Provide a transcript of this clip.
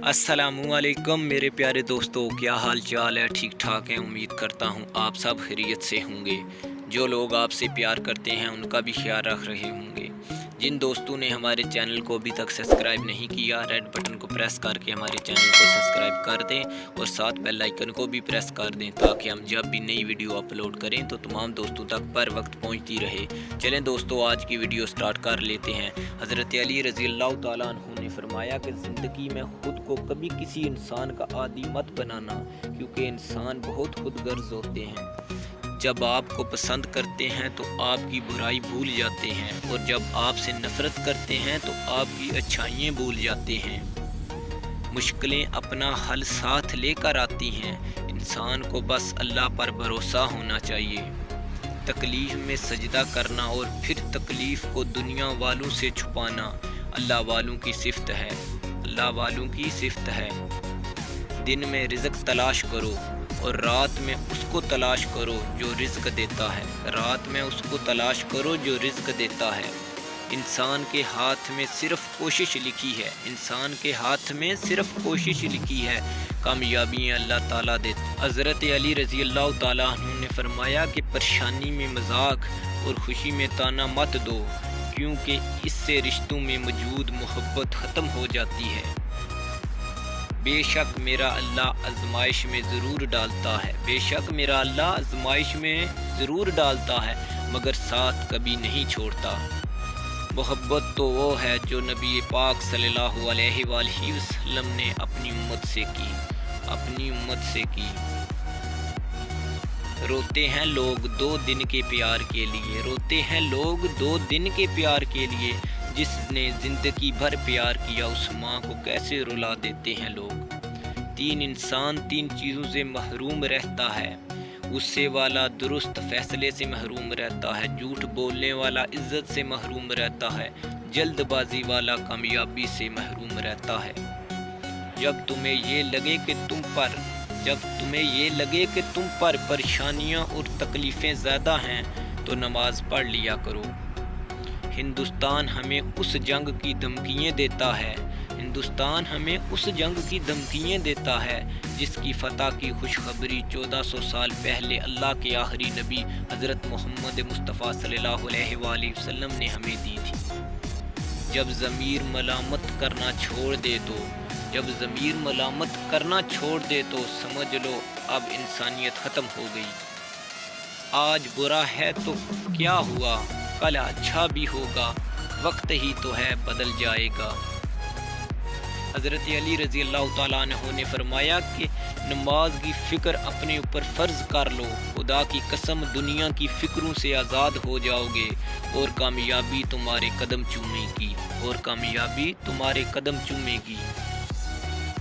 अस्सलाम वालेकुम मेरे प्यारे दोस्तों, क्या हाल चाल है? ठीक ठाक है। उम्मीद करता हूँ आप सब खैरियत से होंगे। जो लोग आपसे प्यार करते हैं उनका भी ख्याल रख रहे होंगे। जिन दोस्तों ने हमारे चैनल को अभी तक सब्सक्राइब नहीं किया, रेड बटन को प्रेस करके हमारे चैनल को सब्सक्राइब कर दें और साथ बेल आइकन को भी प्रेस कर दें ताकि हम जब भी नई वीडियो अपलोड करें तो तमाम दोस्तों तक पर वक्त पहुंचती रहे। चलें दोस्तों, आज की वीडियो स्टार्ट कर लेते हैं। हज़रत अली रज़ी अल्लाह तआला अन्हु ने फरमाया कि ज़िंदगी में ख़ुद को कभी किसी इंसान का आदी मत बनाना, क्योंकि इंसान बहुत खुदगर्ज होते हैं। जब आपको पसंद करते हैं तो आपकी बुराई भूल जाते हैं, और जब आपसे नफ़रत करते हैं तो आपकी अच्छाइयाँ भूल जाते हैं। मुश्किलें अपना हल साथ लेकर आती हैं। इंसान को बस अल्लाह पर भरोसा होना चाहिए। तकलीफ़ में सजदा करना और फिर तकलीफ़ को दुनिया वालों से छुपाना अल्लाह वालों की सिफ़त है। अल्लाह वालों की सिफ़त है। दिन में रिज़्क़ तलाश करो और रात में उसको तलाश करो जो रिज़्क़ देता है। रात में उसको तलाश करो जो रिज़्क़ देता है। इंसान के हाथ में सिर्फ़ कोशिश लिखी है। इंसान के हाथ में सिर्फ़ कोशिश लिखी है। कामयाबी अल्लाह ताला देता। हज़रत अली रज़ी अल्लाह ताला अन्हु ने फरमाया कि परेशानी में मजाक और खुशी में ताना मत दो, क्योंकि इससे रिश्तों में मौजूद मोहब्बत ख़त्म हो जाती है। बेशक मेरा अल्लाह आजमाइश में ज़रूर डालता है। बेशक मेरा अल्लाह आजमाइश में ज़रूर डालता है, मगर साथ कभी नहीं छोड़ता। मोहब्बत तो वो है जो नबी पाक सल्लल्लाहु अलैहि वसल्लम ने अपनी उम्मत से की। अपनी उम्मत से की। रोते हैं लोग 2 दिन के प्यार के लिए। रोते हैं लोग 2 दिन के प्यार के लिए। जिसने ज़िंदगी भर प्यार किया उस माँ को कैसे रुला देते हैं लोग। 3 इंसान 3 चीज़ों से महरूम रहता है। गुस्से वाला दुरुस्त फैसले से महरूम रहता है। झूठ बोलने वाला इज़्ज़त से महरूम रहता है। जल्दबाजी वाला कामयाबी से महरूम रहता है। जब तुम्हें ये लगे कि तुम पर परेशानियाँ और तकलीफ़ें ज़्यादा हैं तो नमाज पढ़ लिया करो। हिंदुस्तान हमें उस जंग की धमकियाँ देता है। हिंदुस्तान हमें उस जंग की धमकियाँ देता है जिसकी फ़तह की खुशखबरी 1400 साल पहले अल्लाह के आखिरी नबी हज़रत मोहम्मद मुस्तफ़ा सल्लल्लाहु अलैहि वसल्लम ने हमें दी थी। जब ज़मीर मलामत करना छोड़ दे तो समझ लो अब इंसानियत ख़त्म हो गई। आज बुरा है तो क्या हुआ, कल अच्छा भी होगा। वक्त ही तो है, बदल जाएगा। हज़रत अली रज़ी अल्लाह ताला अन्हु ने फरमाया कि नमाज की फ़िक्र अपने ऊपर फ़र्ज़ कर लो। खुदा की कसम दुनिया की फ़िक्रों से आज़ाद हो जाओगे और कामयाबी तुम्हारे कदम चूमेगी।